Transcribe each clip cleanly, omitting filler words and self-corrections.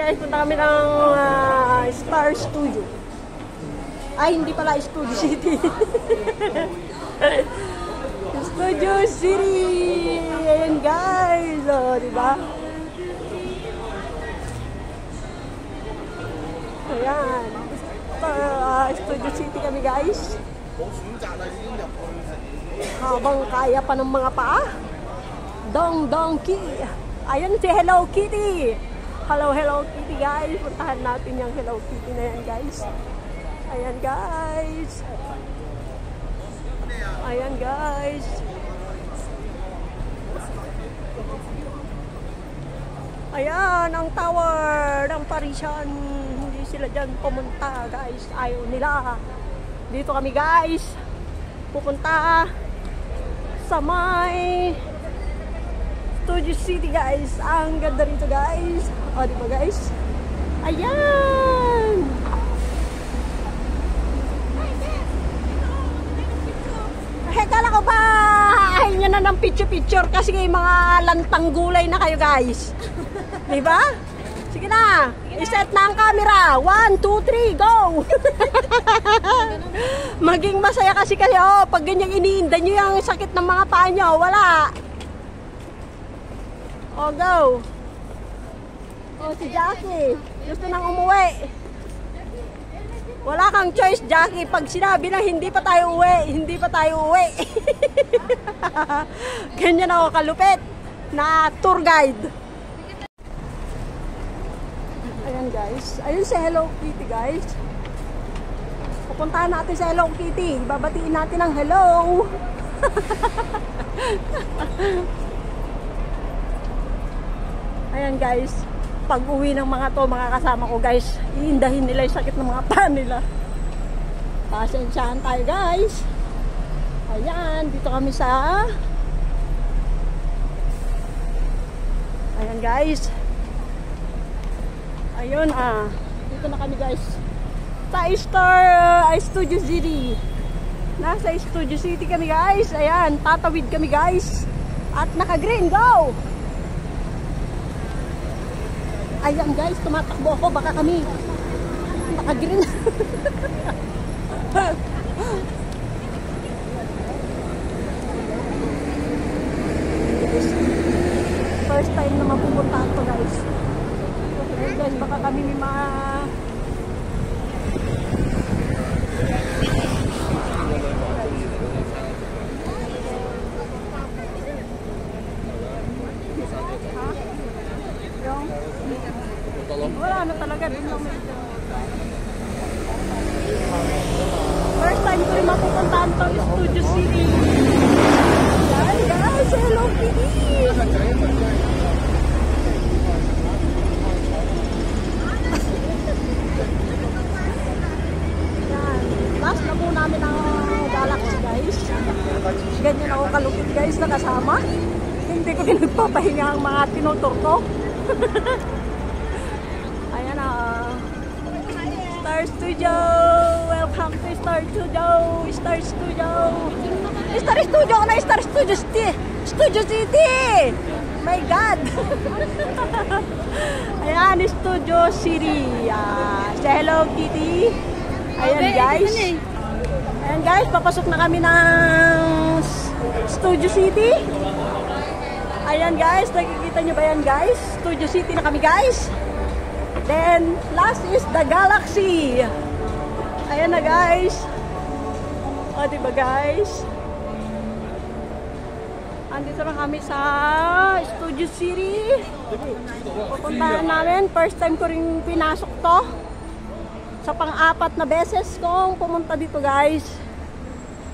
guys, punta kami ng Star Studio. Ay, hindi pala Studio City. Studio City! Ayan guys! O, diba? Ayan. Studio City kami guys. Habang kaya pa ng mga paa. Donkey! Ayan si Hello Kitty! Hello Kitty guys! Puntahan natin yung Hello Kitty na yan guys. Ayan guys! Ayan guys! Ayan ang tower ng Parisian. Hindi sila dyan pumunta guys. Ayaw nila. Dito kami guys. Pupunta sa may Studio City guys. Ang ganda rito guys. O diba guys? Ayan! Kala ko ba ayaw nyo na ng picture-picture kasi may mga lantang gulay na kayo guys. Diba? Sige na. I-set na ang camera. 1, 2, 3, go! Maging masaya kasi kayo pag ganyang iniinda nyo yung sakit ng mga paa nyo. Wala. O, go. O, si Jackie. Gusto nang umuwi. Wala kang choice, Jackie. Pag sinabi na hindi pa tayo uwi, hindi pa tayo uwi. Ganyan ako kalupit na tour guide. Ayan guys. Ayun si Hello Kitty guys. Pupuntahan natin sa Hello Kitty. Babatiin natin ang hello. Ayan guys. Pag uwi ng mga to, mga kasama ko guys, iindahin nila yung sakit ng mga paa nila. Pasensyahan tayo guys. Ayan, dito kami sa ayan guys. Ayun dito na kami guys sa Studio City. Nasa Studio City kami guys. Ayan, tatawid kami guys. At naka-green, go! Ayan guys, tumatakbo ako, baka kami naka-green. First time na mapupunta ito guys. Okay guys, baka kami may wala na talaga din lang medyo. First time ko rin mapupuntahan to Studio City. Yan guys, Hello Kitty! Yan, last na po namin ang Galaxy guys. Ganyan ako kalupit guys na kasama. Hindi ko din nagpapahinga ang mga tinutur ko. Ayan Star Studio! Welcome to Star Studio! Star Studio! Star Studio! Ano Star Studio City? Studio City! My God! Ayan, Studio City! Sa Hello Kitty! Ayan guys! Ayan guys, papasok na kami ng Studio City! Ayan guys, nakikita nyo ba yan guys? Studio City na kami guys! Then, last is the Galaxy. Ayan na guys. O, diba guys? Andito na kami sa Studio City. Pupuntahan namin. First time ko rin pinasok to. Sa pang-apat na beses kong pumunta dito guys.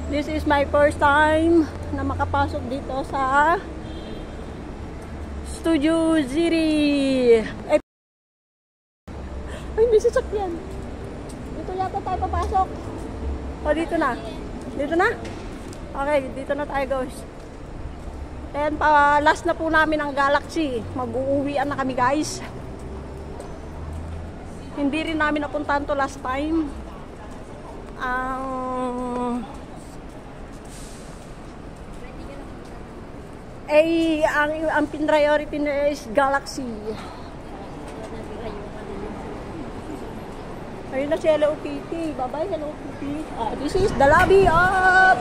This is my first time na makapasok dito sa Studio City. Ay, may sasakyan. Dito yata tayo papasok. O, dito na. Dito na? Okay, dito na tayo guys. And last na po namin ang Galaxy. Mag-uuwian na kami guys. Hindi rin namin napuntahan to last time. Ang priority na is Galaxy. Ayun na si Hello Kitty. Bye-bye, Hello Kitty. This is the lobby of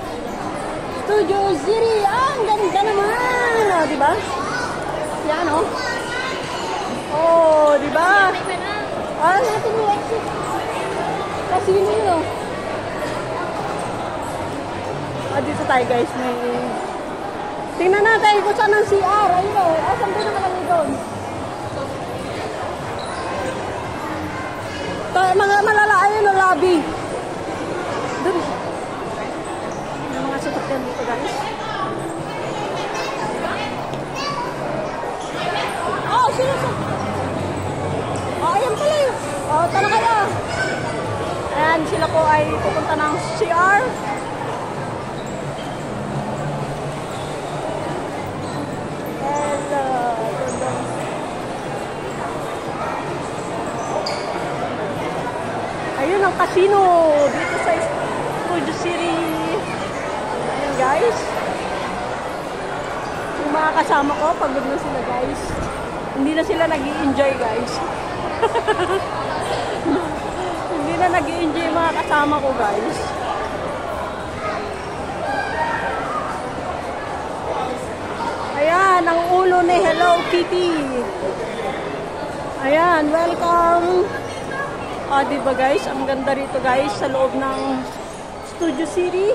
Studio City. Ang ganda naman. Diba? Yan, oh. Oh, diba? Natin yung exit. Casino yun, oh. Dito tayo, guys. May... Tingnan natin kung saan ang CR. Ayun, oh. Saan doon naman kami doon? Mga malala, ayun ang lobby. Doon. May mga sasakyan dito, guys. Oh, sino sa... Oh, ayan pala yun. Oh, tara kayo. Ayan, sila po ay pupunta ng CR. Ayun ang casino dito sa Studio City. Ayun, guys. Yung mga kasama ko, pagod na sila, guys. Hindi na sila nag-i-enjoy, guys. Hindi na nag-i-enjoy yung mga kasama ko, guys. Ayan, ang ulo ni Hello Kitty. Ayan, welcome. Diba guys, ang ganda rito guys sa loob ng Studio City.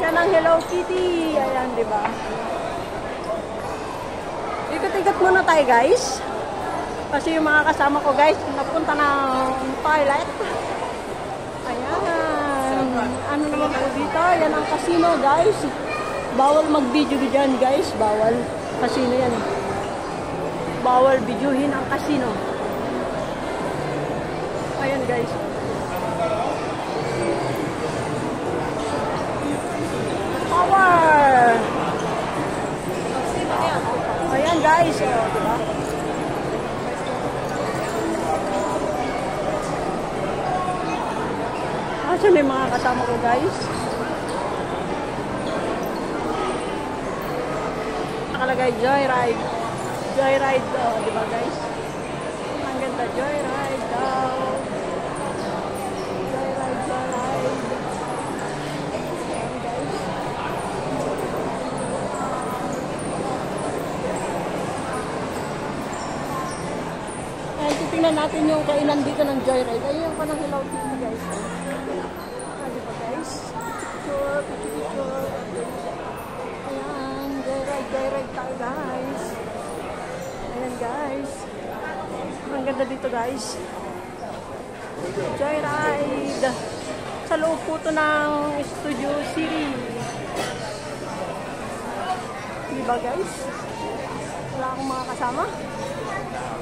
Yan ang Hello Kitty. Ayan, diba? Ikot-ikot muna tayo guys. Kasi yung mga kasama ko guys, napunta ng toilet. Ayan. Ano naman po dito? Yan ang casino guys. Bawal mag-video dyan guys. Bawal. Casino yan. Bawal videohin ang casino. Ayan guys. Power! Ayan guys. Oh, diba? Asan yung mga kasama ko guys? Nakalagay Joyride. Joyride. Oh, diba guys? Ang ganda Joyride daw. Tingnan natin yung kainan dito ng Joyride. Ayun pa ng Hello Kitty guys. Ano pa guys? Picture. Ayan, Joyride tayo guys. Ayan guys. Ang ganda dito guys. Joyride. Sa loob po ito ng Studio City. Diba guys? Wala akong mga kasama.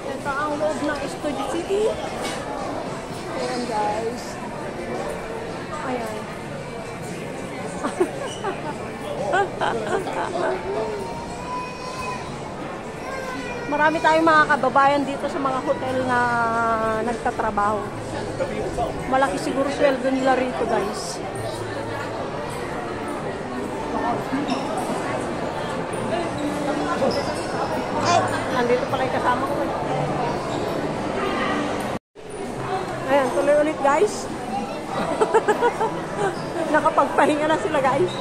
Ito ang loob ng Studio City. Ayan guys. Ayan. Marami tayong mga kababayan dito sa mga hotel na nagtatrabaho. Malaki siguro sweldo nila rito guys. Nandito pala yung kasama ko. Ayan, tuloy ulit guys. Nakapagpahinga na sila guys.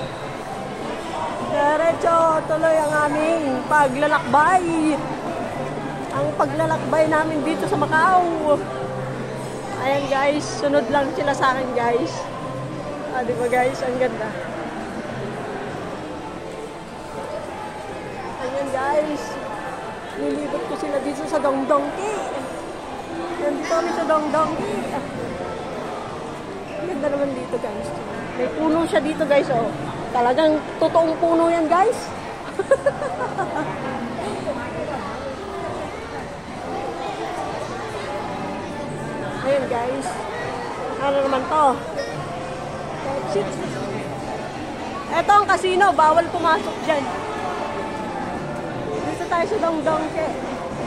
Diretso, tuloy ang aming paglalakbay. Ang paglalakbay namin dito sa Macau. Ayan guys, sunod lang sila sa akin guys. Diba guys, ang ganda. Ayan guys. Nilibot ko sila dito sa Dongdongki. Nandito kami sa Dongdongki. Ganda naman dito guys. May puno siya dito guys. Oh. Talagang totoong puno yan guys. Ayan guys. Ano naman to? Exit. Ito ang casino. Bawal pumasok dyan. Tayo sa Dongdongke.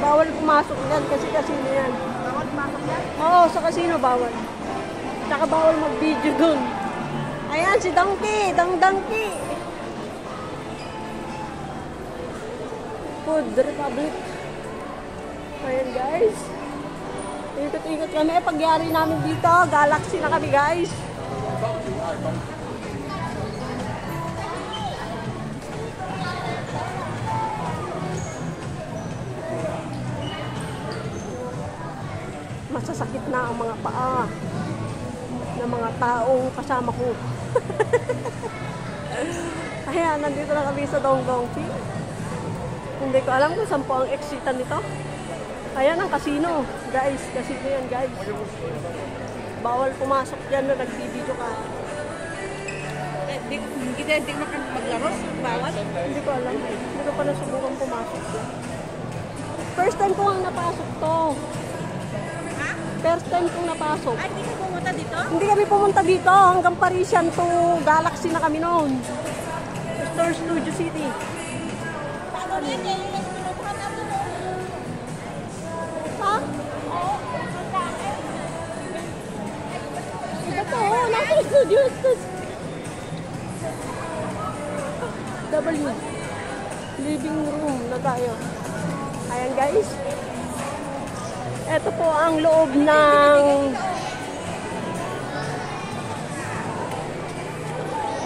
Bawal pumasok yan kasi casino yan. Bawal pumasok yan? Oo, sa casino bawal. Tsaka bawal mag-video dun. Ayan, si Donkey. Dongdongke. Food Republic. Ayan guys. Ikot-ikot kami. Pagyari namin dito, Galaxy na kami guys. Masasakit na ang mga paa ng mga taong kasama ko. Kaya nandito na kami sa Dongdongji. Hindi ko alam kung saan po ang exitan nito. Ayan ang casino. Guys, casino yan guys. Bawal pumasok yan na nagbibideo ka. Hindi mo maglaro? Bawal? Hindi ko alam. Hindi ko pa nasubukan pumasok yan. First time ko ang napasok to. First time kong napasok. Ay, hindi ka pumunta dito? Hindi kami pumunta dito. Hanggang Parisian to Galaxy na kami noon. Star Studio City. Paano rin eh? Pinupuhan natin mo. Ha? Iba to. Nasa studio. W. Living room na tayo. Ayan guys. Ito po ang loob ng...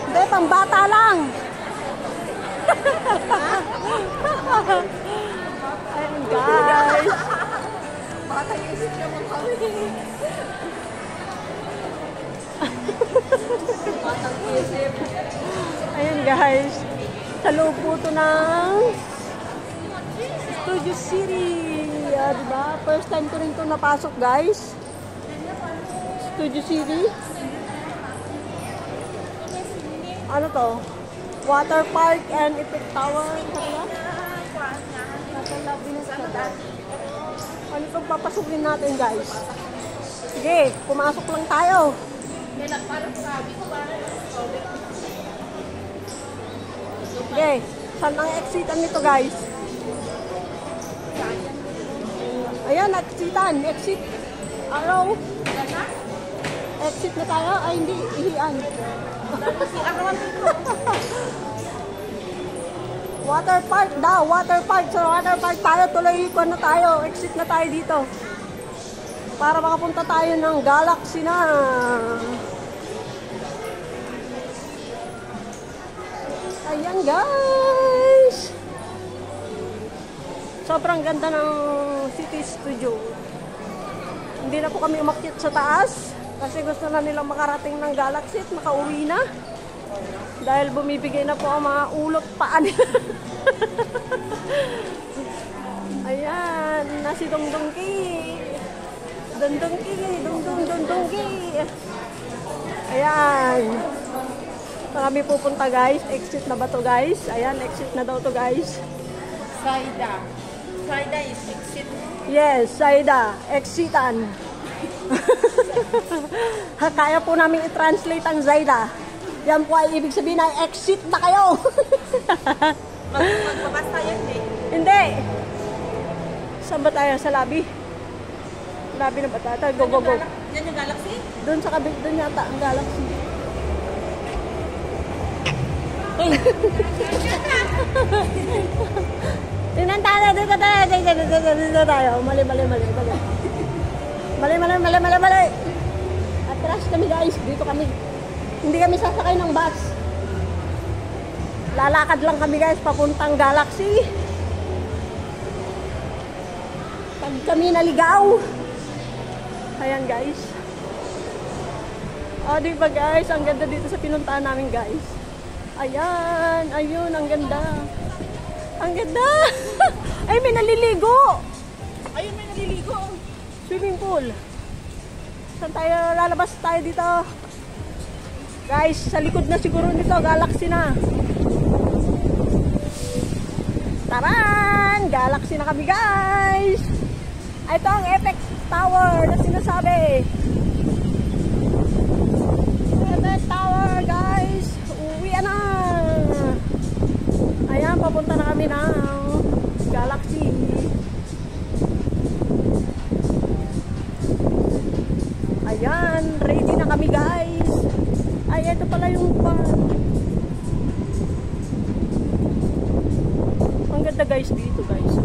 Hindi, pambata lang. Ayan guys. Bata isip naman kami. Batang isip. Ayan guys. Sa loob po ito ng Studio City. Diba? First time ko rin ito napasok guys. Studio City. Ano to? Water Park and Effect Tower. Ano itong papasukin natin guys? Sige, pumasok lang tayo. Sige, saan ang exitan nito guys? Ayan, exitan. Exit. Araw. Exit na tayo. Ay, hindi. Ihian. Water park daw. Water park. So, water park tayo. Tuloy ko na tayo. Exit na tayo dito. Para makapunta tayo ng Galaxy na. Ayan, guys. Sobrang ganda ng City Studio. Hindi na po kami umakyat sa taas kasi gusto na nilang makarating ng Galaxy at makauwi na. Dahil bumibigay na po ang mga ulot paa nila. Ayan, nasi Dongdongki. Dongdongki, Dongdongki. Ayan. Saan kami pupunta guys? Exit na ba to guys? Ayan, exit na daw to guys. Saida. Saida is exit. Yes, Saida. Exitan. Kaya po namin i-translate ang Zaida. Yan po ay ibig sabihin na exit na kayo. Magbabas tayo, hindi? Hindi. Saan ba tayo? Sa lobby? Lobby na ba tayo? Go, go, go. Yan yung Galaxy? Doon sa kabit, doon yata ang Galaxy. Tingnan tayo, dito tayo. Mali. Atras kami guys, dito kami. Hindi kami sasakay ng bus. Lalakad lang kami guys, papuntang Galaxy. Pag kami naligaw. Ayan guys. O diba guys, ang ganda dito sa pinuntahan namin guys. Ayan, ayun, ang ganda. Ang ganda! Ay, may naliligo! Ayun, may naliligo. Swimming pool. Saan tayo lalabas tayo dito? Guys, sa likod na siguro nito, Galaxy na. Taran! Galaxy na kami guys! Ito ang Effect Tower na sinasabi. Effect Tower guys! Uwi na! Ayan, papunta na kami ng Galaxy. Ayan, ready na kami guys. Ay, ito pala yung pan. Ang ganda guys dito guys.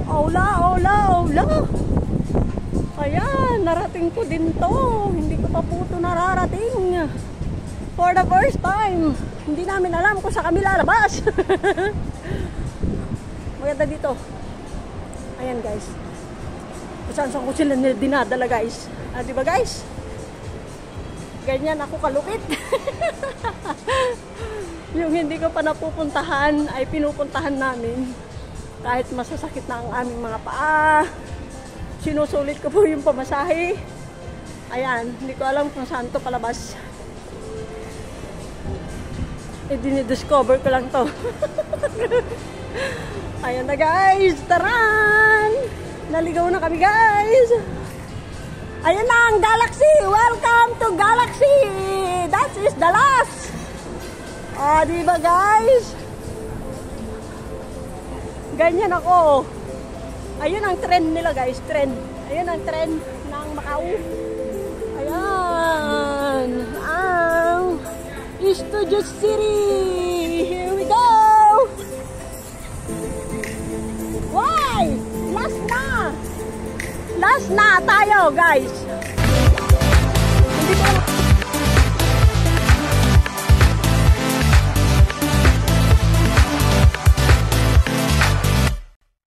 Ola. Ayan, narating ko din to. Hindi ko pa po ito nararating. For the first time. Hindi namin alam kung sa kami lalabas. Maganda dito. Ayan guys. Kung saan ko sila dinadala guys. Diba guys? Ganyan ako kalupit. Yung hindi ko pa napupuntahan ay pinupuntahan namin. Kahit masasakit na ang aming mga paa. Sinusulit ko po yung pamasahe. Ayan, hindi ko alam kung saan to palabas. Dinidiscover ko lang to. Ayan na guys, taran! Naligaw na kami guys. Ayan na ang Galaxy. Welcome to Galaxy. That is the last. Diba guys? Ganyan ako. Ayun ang trend nila guys, trend. Ayun ang trend ng Macau. Ayan. Ang Studio City. Here we go. Why? Last na. Last na tayo guys. Hindi ko